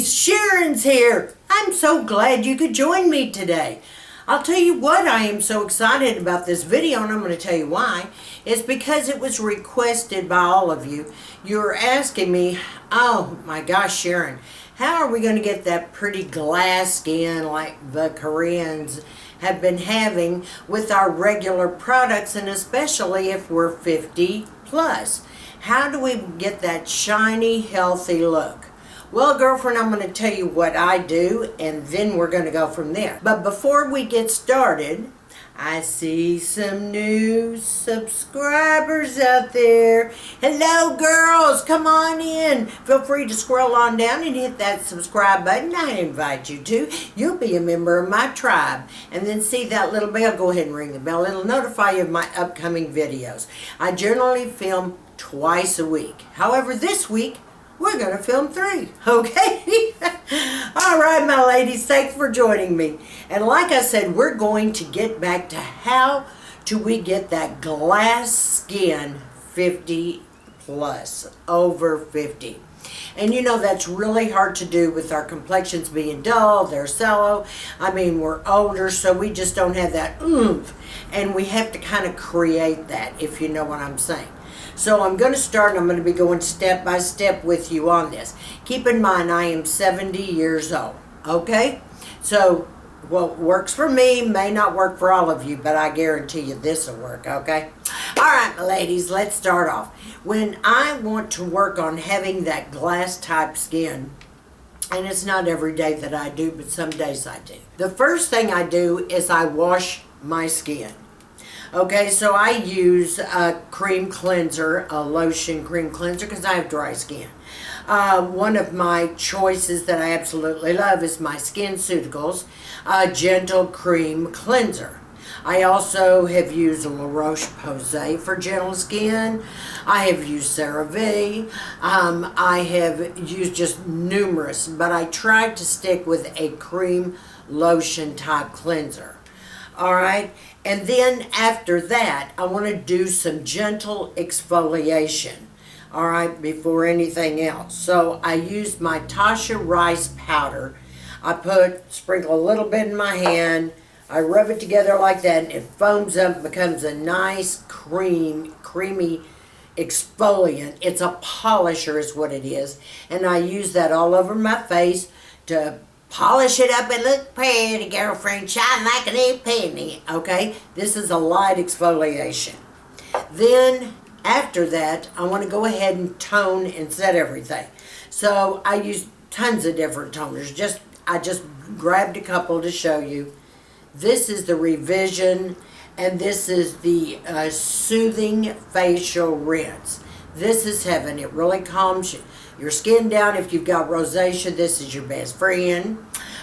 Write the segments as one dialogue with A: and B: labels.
A: ladies, Sharon's here. I'm so glad you could join me today. I'll tell you what, I am so excited about this video, and I'm going to tell you why. It's because it was requested by all of you. You're asking me, oh my gosh, Sharon, how are we going to get that pretty glass skin like the Koreans have been having with our regular products, and especially if we're 50 plus? How do we get that shiny, healthy look? Well, girlfriend, I'm going to tell you what I do, and then we're going to go from there. But before we get started, I see some new subscribers out there. Hello, girls. Come on in. Feel free to scroll on down and hit that subscribe button. I invite you to. You'll be a member of my tribe. And then see that little bell. Go ahead and ring the bell. It'll notify you of my upcoming videos. I generally film twice a week. However, this week, we're going to film 3, okay? All right, my ladies, thanks for joining me. And like I said, we're going to get back to how do we get that glass skin 50 plus, over 50. And you know, that's really hard to do with our complexions being dull, they're sallow. I mean, we're older, so we just don't have that oomph. And we have to kind of create that, if you know what I'm saying. So I'm going to start, and I'm going to be going step by step with you on this. Keep in mind, I am 70 years old, okay? So what works for me may not work for all of you, but I guarantee you this will work, okay? All right, my ladies, let's start off. When I want to work on having that glass-type skin, and it's not every day that I do, but some days I do. The first thing I do is I wash my skin. Okay, so I use a cream cleanser, a lotion cream cleanser, because I have dry skin. One of my choices that I absolutely love is my Skinceuticals Gentle Cream Cleanser. I also have used LaRoche Posay for gentle skin. I have used CeraVe. I have used just numerous, but I tried to stick with a cream lotion type cleanser. All right, and then after that, I want to do some gentle exfoliation, all right, before anything else. So I used my Tatcha rice powder. I sprinkle a little bit in my hand. I rub it together like that, and it foams up, becomes a nice creamy exfoliant. It's a polisher is what it is, and I use that all over my face to polish it up and look pretty, girlfriend, shine like a new penny, okay? This is a light exfoliation. Then, after that, I want to go ahead and tone and set everything. So, I use tons of different toners. I just grabbed a couple to show you. This is the Revision, and this is the Soothing Facial Rinse. This is heaven. It really calms your skin down. If you've got rosacea, this is your best friend,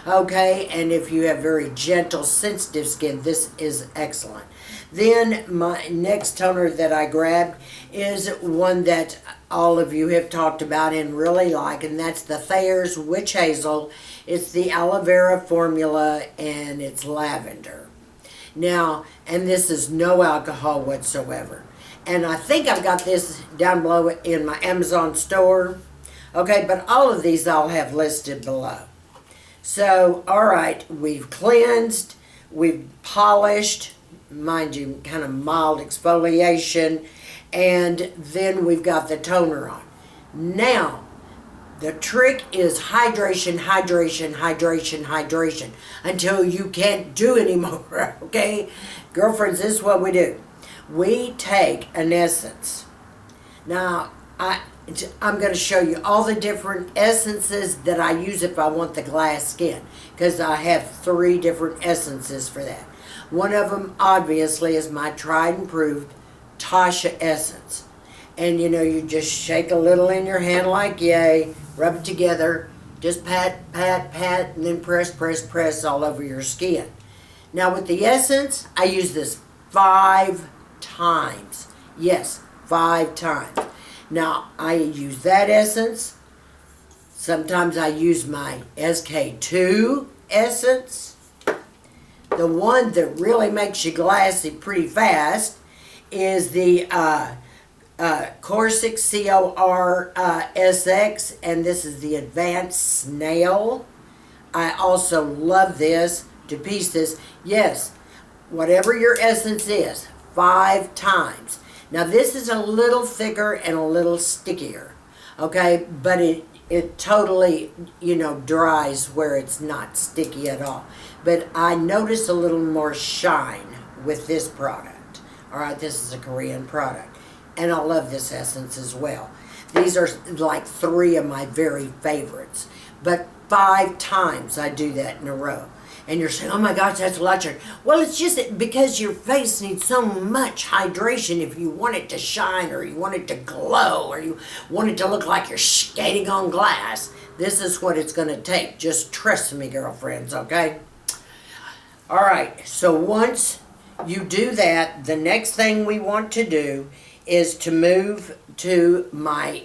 A: okay? And if you have very gentle, sensitive skin, this is excellent. Then my next toner that I grabbed is one that all of you have talked about and really like, and that's the Thayer's Witch Hazel. It's the Aloe Vera formula, and it's lavender. Now, and this is no alcohol whatsoever. And I think I've got this down below in my Amazon store. Okay, but all of these I'll have listed below. So, all right, we've cleansed, we've polished, mind you, kind of mild exfoliation, and then we've got the toner on. Now, the trick is hydration, hydration, hydration, hydration, until you can't do anymore, okay? Girlfriends, this is what we do. We take an essence. Now, I'm going to show you all the different essences that I use if I want the glass skin, because I have 3 different essences for that. One of them, obviously, is my tried and proved Tatcha Essence. And, you know, you just shake a little in your hand like yay, rub it together, just pat, pat, pat, and then press, press, press all over your skin. Now, with the essence, I use this 5 times. Yes, 5 times. Now, I use that essence. Sometimes I use my SK2 essence. The one that really makes you glassy pretty fast is the COSRX, CORSX, and this is the Advanced Snail. I also love this to pieces. Yes, whatever your essence is, 5 times. Now this is a little thicker and a little stickier, okay? But it totally, dries where it's not sticky at all. But I notice a little more shine with this product. All right, this is a Korean product. And I love this essence as well. These are like 3 of my very favorites. But 5 times I do that in a row. And you're saying, oh my gosh, that's a lot. Well, it's just because your face needs so much hydration if you want it to shine or you want it to glow or you want it to look like you're skating on glass. This is what it's going to take. Just trust me, girlfriends, okay? All right, so once you do that, the next thing we want to do is to move to my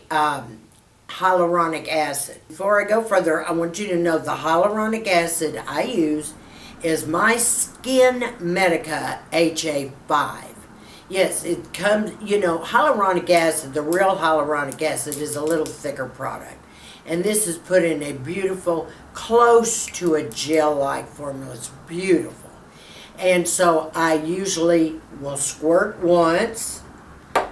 A: hyaluronic acid. Before I go further, I want you to know the hyaluronic acid I use is my Skinmedica HA5. Yes, it comes, hyaluronic acid, the real hyaluronic acid is a little thicker product. And this is put in a beautiful, close to a gel-like formula. It's beautiful. And so I usually will squirt once,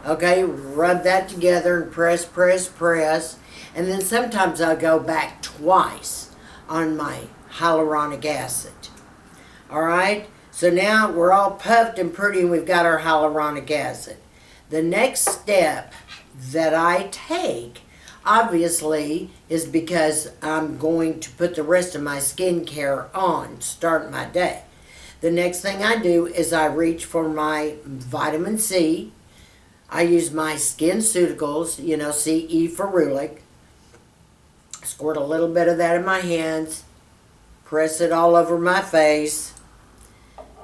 A: okay, rub that together and press, press, press. And then sometimes I'll go back twice on my hyaluronic acid. All right? So now we're all puffed and pretty and we've got our hyaluronic acid. The next step that I take, obviously, is because I'm going to put the rest of my skincare on, start my day. The next thing I do is I reach for my vitamin C. I use my Skinceuticals, CE Ferulic. Squirt a little bit of that in my hands. Press it all over my face.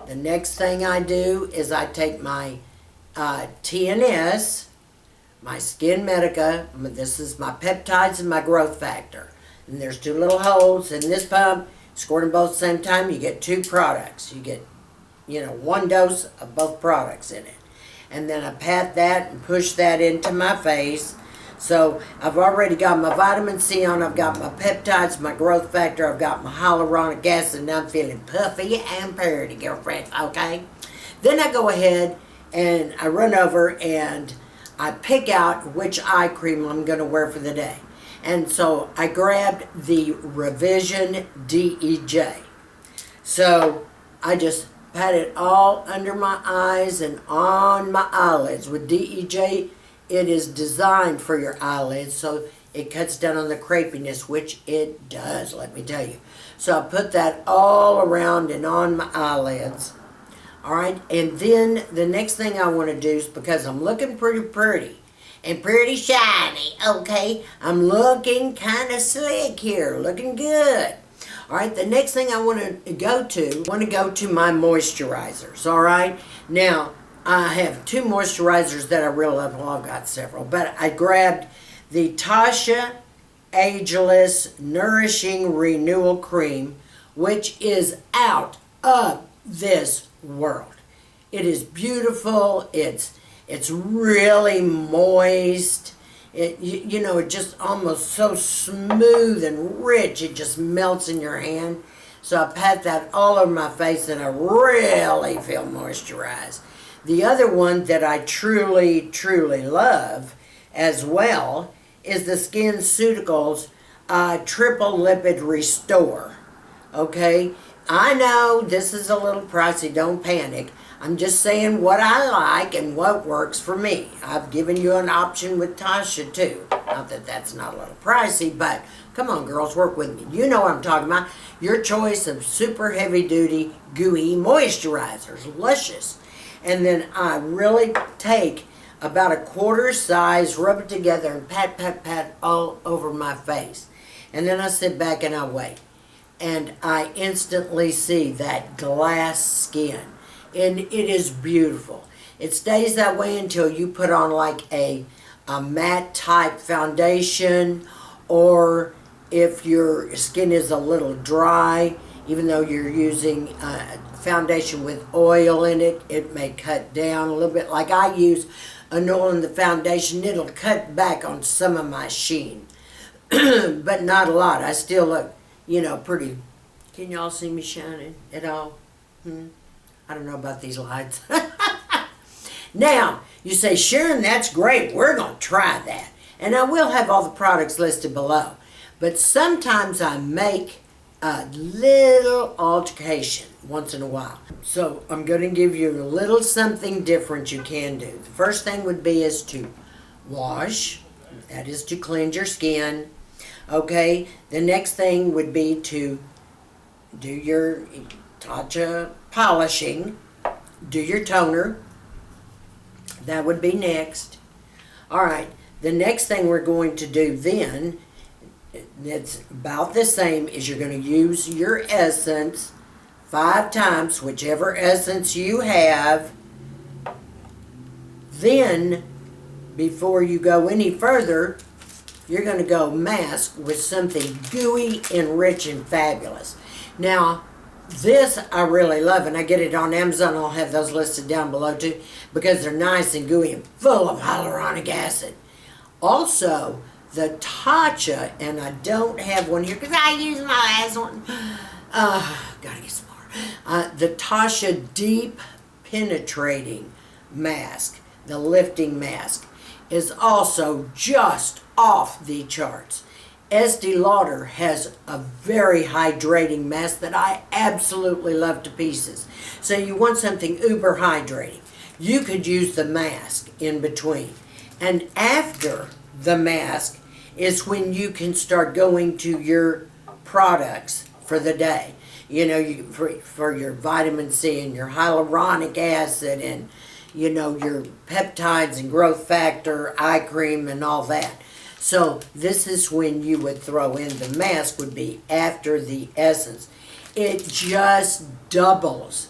A: The next thing I do is I take my TNS, my Skinmedica, this is my peptides and my growth factor. And there's 2 little holes in this pump. Squirt them both at the same time, you get 2 products. You get, 1 dose of both products in it. And then I pat that and push that into my face. So I've already got my vitamin C on, I've got my peptides, my growth factor, I've got my hyaluronic acid, and I'm feeling puffy and pretty, girlfriends, okay? Then I go ahead and I run over and I pick out which eye cream I'm going to wear for the day. And so I grabbed the Revision DEJ. So I just pat it all under my eyes and on my eyelids. With DEJ, it is designed for your eyelids, so it cuts down on the crepiness, which it does, let me tell you. So I put that all around and on my eyelids. All right, and then the next thing I want to do is, because I'm looking pretty and pretty shiny, okay? I'm looking kind of slick here, looking good. All right, the next thing I want to go to my moisturizers, all right? Now, I have 2 moisturizers that I really love. Well, I've got several, but I grabbed the Tatcha Ageless Nourishing Renewal Cream, which is out of this world. It is beautiful. It's really moist. It just almost so smooth and rich. It just melts in your hand. So I pat that all over my face and I really feel moisturized. The other one that I truly love as well is the Skinceuticals Triple Lipid Restore. Okay? I know this is a little pricey, don't panic. I'm just saying what I like and what works for me. I've given you an option with Tatcha too. Not that that's not a little pricey, but come on girls, work with me. You know what I'm talking about. Your choice of super heavy duty, gooey moisturizers. Luscious. And then I really take about a quarter size, rub it together and pat all over my face. And then I sit back and I wait. And I instantly see that glass skin. And it is beautiful. It stays that way until you put on like a matte type foundation, or if your skin is a little dry, even though you're using foundation with oil in it, it may cut down a little bit. Like I use an oil in the foundation, it'll cut back on some of my sheen. But not a lot. I still look, you know, pretty. Can y'all see me shining at all? I don't know about these lights. Now, you say, Sharon, that's great. We're going to try that. And I will have all the products listed below. But sometimes I make a little altercation once in a while. So I'm going to give you a little something different you can do. The first thing would be is to wash. That is to cleanse your skin. Okay, the next thing would be to do your Tatcha polishing, do your toner. That would be next. All right, the next thing we're going to do then, it's about the same, is you're going to use your essence 5 times, whichever essence you have. Then, before you go any further, you're going to go mask with something gooey and rich and fabulous. Now, this I really love, and I get it on Amazon. I'll have those listed down below too, because they're nice and gooey and full of hyaluronic acid. Also, the Tatcha, and I don't have one here because I use my last one. Gotta get some more. The Tatcha Deep Penetrating Mask, the lifting mask, is also just off the charts. Estee Lauder has a very hydrating mask that I absolutely love to pieces. So you want something uber hydrating. You could use the mask in between. And after the mask is when you can start going to your products for the day. You know, for your vitamin C and your hyaluronic acid and, you know, your peptides and growth factor, eye cream and all that. So this is when you would throw in the mask, would be after the essence. It just doubles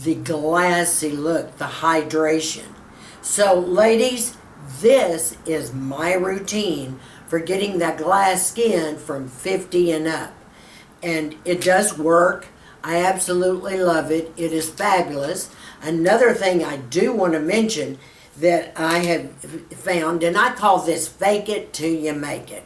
A: the glassy look, the hydration. So ladies, this is my routine for getting that glass skin from 50 and up. And it does work. I absolutely love it. It is fabulous. Another thing I do want to mention that I have found, and I call this fake it till you make it.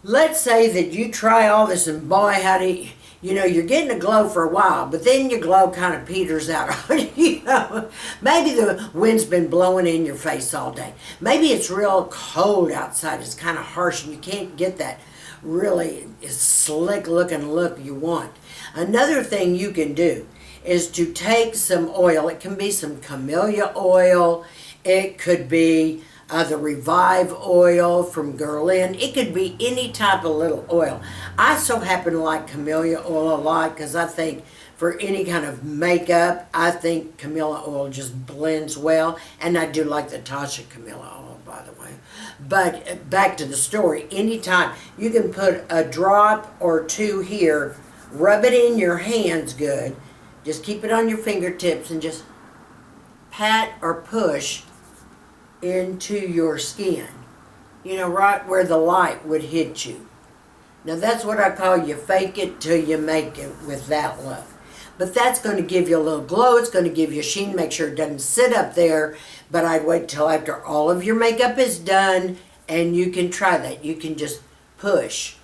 A: Let's say that you try all this and boy, howdy, you know, you're getting a glow for a while, but then your glow kind of peters out. You know, maybe the wind's been blowing in your face all day. Maybe it's real cold outside. It's kind of harsh and you can't get that really slick looking look you want. Another thing you can do is to take some oil. It can be some camellia oil. It could be the Revive oil from Guerlain. It could be any type of little oil. I so happen to like camellia oil a lot because I think for any kind of makeup, I think camellia oil just blends well. And I do like the Tatcha camellia oil, by the way. But back to the story. Anytime you can put a drop or two here, rub it in your hands good. Just keep it on your fingertips and just pat or push into your skin. You know, right where the light would hit you. Now that's what I call you fake it till you make it with that look. But that's going to give you a little glow. It's going to give you a sheen. Make sure it doesn't sit up there. But I'd wait till after all of your makeup is done and you can try that. You can just push,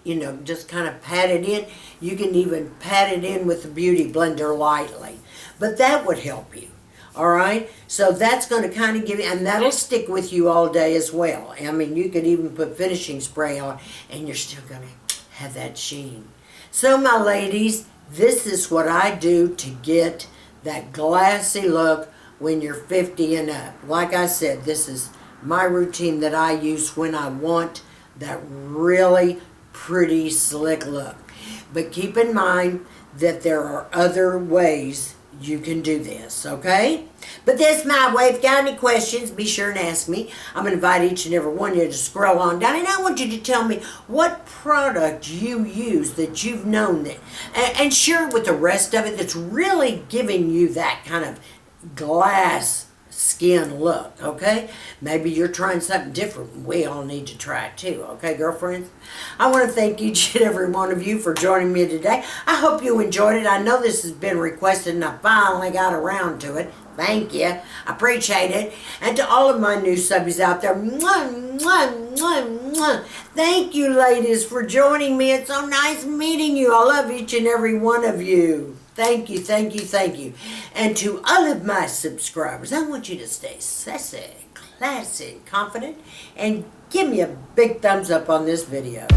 A: you know, just kind of pat it in. You can even pat it in with the Beauty Blender lightly. But that would help you. All right? So that's going to kind of give you, and that'll stick with you all day as well. I mean, you could even put finishing spray on, and you're still going to have that sheen. So, my ladies, this is what I do to get that glassy look when you're 50 and up. Like I said, this is my routine that I use when I want that really pretty slick look. But keep in mind that there are other ways you can do this, okay? But that's my way. If you got any questions, be sure and ask me. I'm going to invite each and every one of you to scroll on down, and I want you to tell me what product you use that you've known that, and share it with the rest of it that's really giving you that kind of glass skin look, okay? Maybe you're trying something different. We all need to try it too, okay, girlfriends? I want to thank each and every one of you for joining me today. I hope you enjoyed it. I know this has been requested and I finally got around to it. Thank you. I appreciate it. And to all of my new subbies out there, mwah, mwah, mwah, mwah. Thank you, ladies, for joining me. It's so nice meeting you. I love each and every one of you. Thank you, thank you, thank you. And to all of my subscribers, I want you to stay sassy, classy, confident, and give me a big thumbs up on this video.